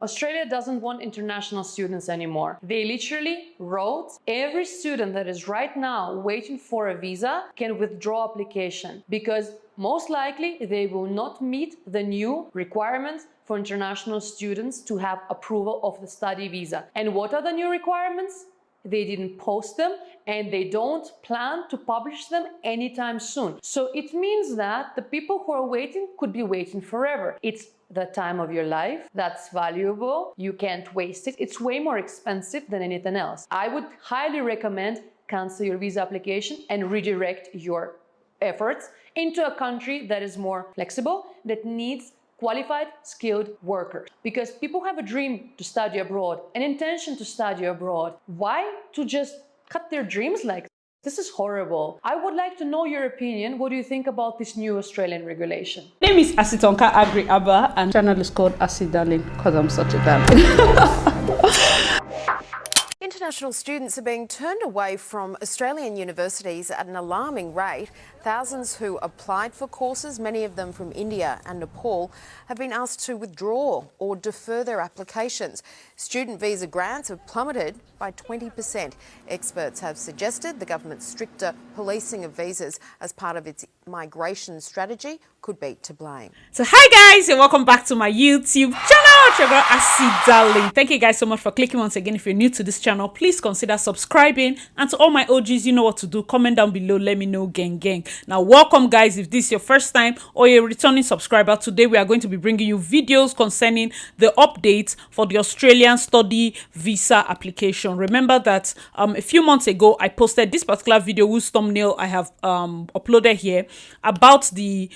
Australia doesn't want international students anymore. They literally wrote, every student that is right now waiting for a visa can withdraw application because most likely they will not meet the new requirements for international students to have approval of the study visa. And what are the new requirements? They didn't post them and they don't plan to publish them anytime soon. So it means that the people who are waiting could be waiting forever. It's the time of your life that's valuable. You can't waste it. It's way more expensive than anything else. I would highly recommend cancel your visa application and redirect your efforts into a country that is more flexible, that needs qualified, skilled workers. Because people have a dream to study abroad, an intention to study abroad. Why to just cut their dreams like this? Is horrible. I would like to know your opinion. What do you think about this new Australian regulation? My name is Asitonka Agri Abba and channel is called Asi Darling because I'm such a darling. International students are being turned away from Australian universities at an alarming rate. Thousands who applied for courses, many of them from India and Nepal, have been asked to withdraw or defer their applications. Student visa grants have plummeted by 20%. Experts have suggested the government's stricter policing of visas as part of its migration strategy could be to blame. So hi guys and welcome back to my YouTube channel. It's your girl Asi Darling. Thank you guys so much for clicking once again. If you're new to this channel, please consider subscribing, and to all my OGs, you know what to do. Comment down below, let me know, gang. Now welcome guys, if this is your first time or you're a returning subscriber. Today we are going to be bringing you videos concerning the updates for the Australian study visa application. Remember that a few months ago I posted this particular video whose thumbnail I have uploaded here about the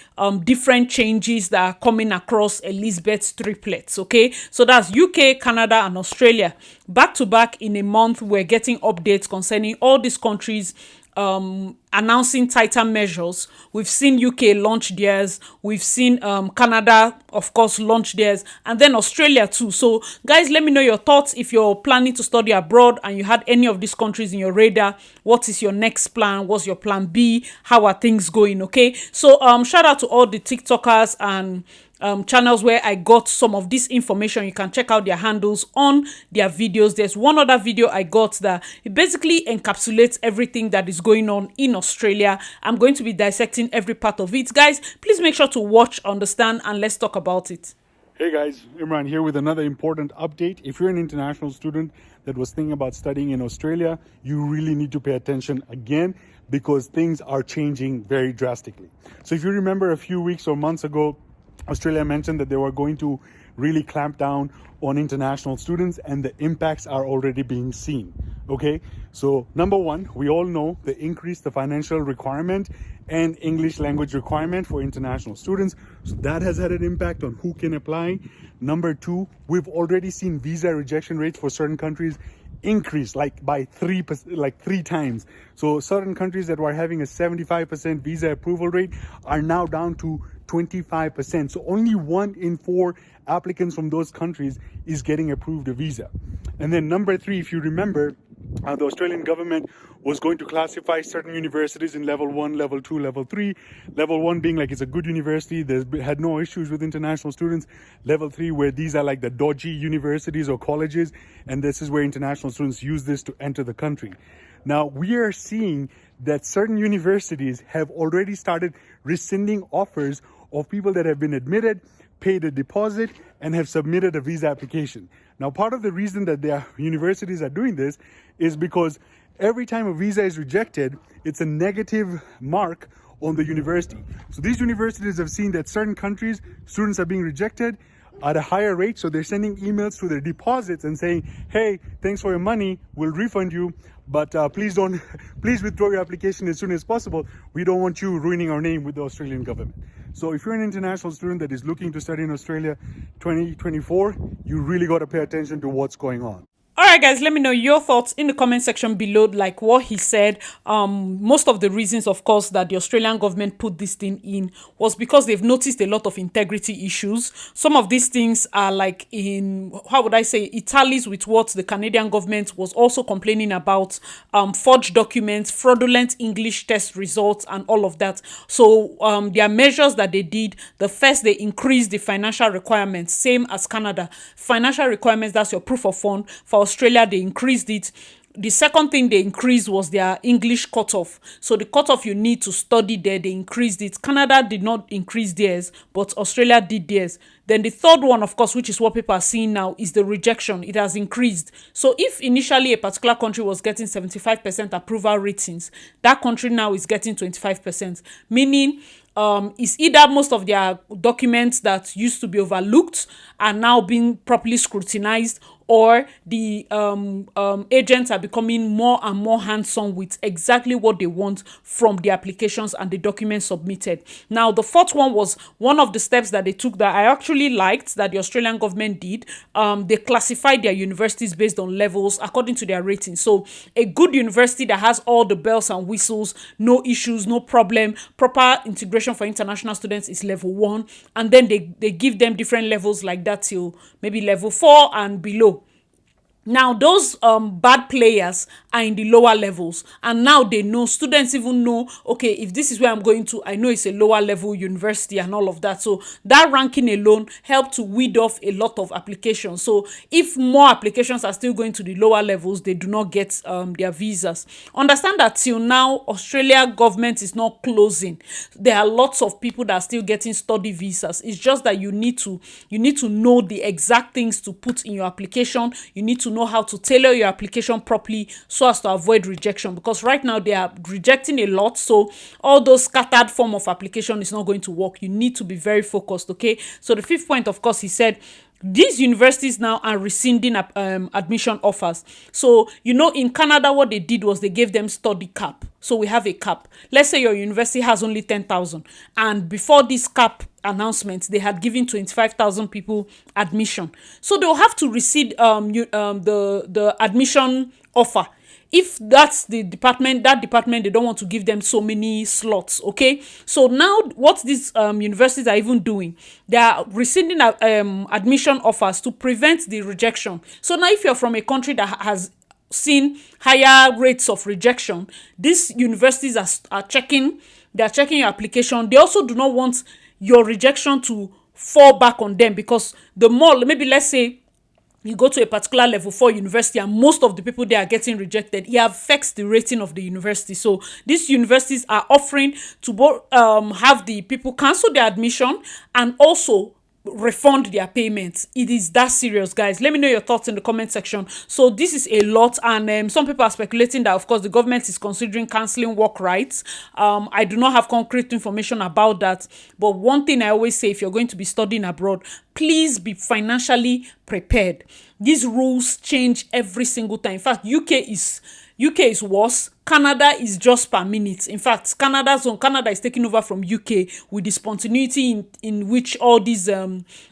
different changes that are coming across Elizabeth's triplets. Okay, so that's UK, Canada and Australia. Back to back in a month, we're getting updates concerning all these countries announcing tighter measures. We've seen UK launch theirs, we've seen Canada of course launch theirs, and then Australia too. So guys, let me know your thoughts. If you're planning to study abroad and you had any of these countries in your radar, what is your next plan? What's your plan B? How are things going? Okay, so shout out to all the TikTokers and channels where I got some of this information. You can check out their handles on their videos. There's one other video I got that it basically encapsulates everything that is going on in Australia. I'm going to be dissecting every part of it. Guys, please make sure to watch, understand, and let's talk about it. Hey guys, Imran here with another important update. If you're an international student that was thinking about studying in Australia, you really need to pay attention again because things are changing very drastically. So if you remember a few weeks or months ago, Australia mentioned that they were going to really clamp down on international students, and the impacts are already being seen. Okay, so number one, we all know the increase the financial requirement and English language requirement for international students. So that has had an impact on who can apply. Number two, we've already seen visa rejection rates for certain countries increase by 3 times. So certain countries that were having a 75% visa approval rate are now down to 25%. So only 1 in 4 applicants from those countries is getting approved a visa. And then number 3, if you remember, the Australian government was going to classify certain universities in level 1, level 2, level 3. Level 1 being like it's a good university, there's had no issues with international students. Level 3 where these are like the dodgy universities or colleges, and this is where international students use this to enter the country. Now we are seeing that certain universities have already started rescinding offers of people that have been admitted, paid a deposit, and have submitted a visa application. Now, part of the reason that their universities are doing this is because every time a visa is rejected, it's a negative mark on the university. So these universities have seen that certain countries, students are being rejected at a higher rate, so they're sending emails to their deposits and saying, hey, thanks for your money, we'll refund you, but please withdraw your application as soon as possible. We don't want you ruining our name with the Australian government. So if you're an international student that is looking to study in Australia 2024, you really got to pay attention to what's going on. All right, guys, let me know your thoughts in the comment section below, like what he said. Most of the reasons, of course, that the Australian government put this thing in was because they've noticed a lot of integrity issues. Some of these things are like in, how would I say, tallies with what the Canadian government was also complaining about, forged documents, fraudulent English test results, and all of that. So there are measures that they did. The first, they increased the financial requirements, same as Canada. Financial requirements, that's your proof of fund. For Australia, they increased it. The second thing they increased was their English cutoff. So the cutoff you need to study there, they increased it. Canada did not increase theirs, but Australia did theirs. Then the third one, of course, which is what people are seeing now, is the rejection. It has increased. So if initially a particular country was getting 75% approval ratings, that country now is getting 25%, meaning is either most of their documents that used to be overlooked are now being properly scrutinized, or the agents are becoming more and more hands-on with exactly what they want from the applications and the documents submitted. Now, the fourth one was one of the steps that they took that I actually liked that the Australian government did. They classified their universities based on levels according to their rating. So a good university that has all the bells and whistles, no issues, no problem, proper integration for international students is level 1, and then they give them different levels like that till maybe level 4 and below. Now, those bad players are in the lower levels, and now they know, students even know, okay, if this is where I'm going to, I know it's a lower level university and all of that. So that ranking alone helped to weed off a lot of applications. So if more applications are still going to the lower levels, they do not get their visas. Understand that till now, Australia government is not closing. There are lots of people that are still getting study visas. It's just that you need to know the exact things to put in your application. You need to know how to tailor your application properly so as to avoid rejection, because right now they are rejecting a lot. So all those scattered form of application is not going to work. You need to be very focused. Okay, so the fifth point, of course, he said these universities now are rescinding admission offers. So, you know, in Canada, what they did was they gave them study cap. So we have a cap. Let's say your university has only 10,000, and before this cap announcement, they had given 25,000 people admission. So they'll have to rescind the admission offer. If that's the department, they don't want to give them so many slots, okay? So now what these universities are even doing, they are rescinding admission offers to prevent the rejection. So now if you're from a country that has seen higher rates of rejection, these universities are checking your application. They also do not want your rejection to fall back on them, because the more, maybe let's say you go to a particular level 4 university and most of the people there are getting rejected, it affects the rating of the university. So these universities are offering to both have the people cancel their admission and also refund their payments. It is that serious, guys. Let me know your thoughts in the comment section. So this is a lot, and some people are speculating that of course the government is considering cancelling work rights. I do not have concrete information about that, but one thing I always say, if you're going to be studying abroad, please be financially prepared. These rules change every single time. In fact, UK is worse. Canada is just per minute. In fact, Canada is taking over from UK with the spontaneity in which all these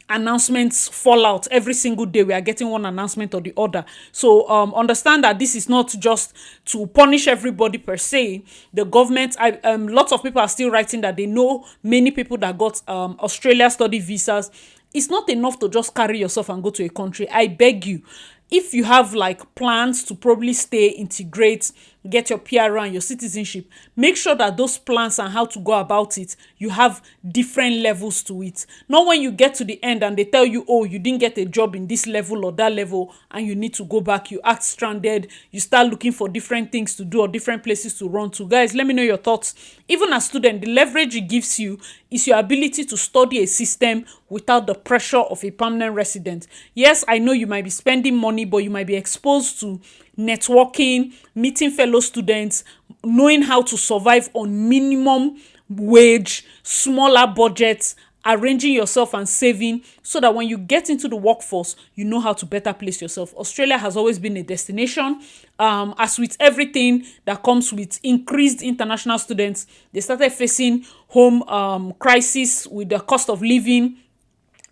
announcements fall out. Every single day we are getting one announcement or the other. So understand that this is not just to punish everybody per se. The government, lots of people are still writing that they know many people that got Australia study visas. It's not enough to just carry yourself and go to a country. I beg you, if you have like plans to probably stay, integrate, get your PR and your citizenship, make sure that those plans and how to go about it, you have different levels to it. Not when you get to the end and they tell you, oh, you didn't get a job in this level or that level and you need to go back, you act stranded, you start looking for different things to do or different places to run to. Guys, let me know your thoughts. Even as a student, the leverage it gives you is your ability to study a system without the pressure of a permanent resident. Yes, I know you might be spending money, but you might be exposed to networking, meeting fellow students, knowing how to survive on minimum wage, smaller budgets, arranging yourself and saving so that when you get into the workforce, you know how to better place yourself. Australia has always been a destination. As with everything that comes with increased international students, they started facing home crisis with the cost of living.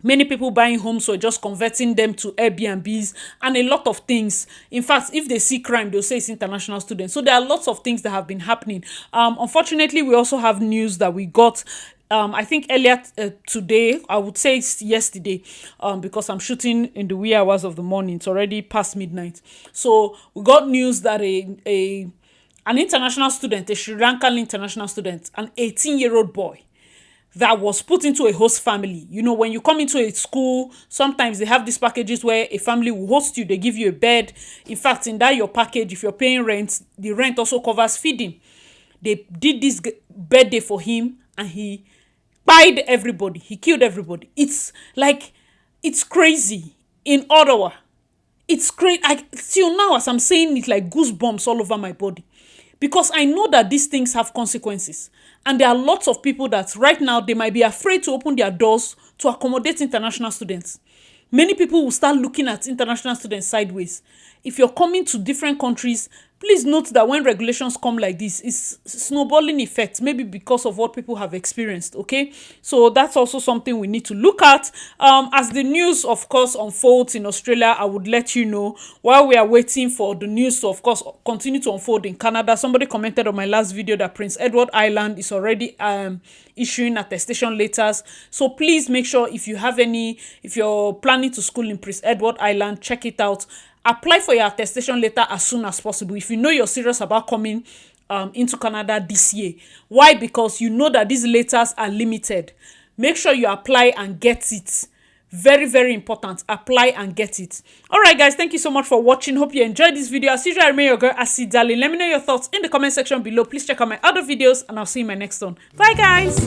Many people buying homes were just converting them to Airbnbs and a lot of things. In fact, if they see crime, they'll say it's international students. So there are lots of things that have been happening. Unfortunately, we also have news that we got I think earlier today, I would say it's yesterday, because I'm shooting in the wee hours of the morning. It's already past midnight. So we got news that an international student, a Sri Lankan international student, an 18-year-old boy that was put into a host family. You know, when you come into a school, sometimes they have these packages where a family will host you. They give you a bed. In fact, in that your package, if you're paying rent, the rent also covers feeding. They did this birthday for him and he killed everybody. He killed everybody. It's like, it's crazy. In Ottawa, it's crazy. Till now, as I'm saying it, like goosebumps all over my body. Because I know that these things have consequences. And there are lots of people that right now, they might be afraid to open their doors to accommodate international students. Many people will start looking at international students sideways. If you're coming to different countries, please note that when regulations come like this, it's snowballing effect, maybe because of what people have experienced, okay? So that's also something we need to look at. As the news, of course, unfolds in Australia, I would let you know. While we are waiting for the news to, of course, continue to unfold in Canada, somebody commented on my last video that Prince Edward Island is already issuing attestation letters. So please make sure if you're planning to school in Prince Edward Island, check it out. Apply for your attestation letter as soon as possible if you know you're serious about coming into Canada this year. Why? Because you know that these letters are limited. Make sure you apply and get it. Very, very important. Apply and get it. All right, guys. Thank you so much for watching. Hope you enjoyed this video. As usual, I remain your girl, Acid Darling. Let me know your thoughts in the comment section below. Please check out my other videos and I'll see you in my next one. Bye, guys.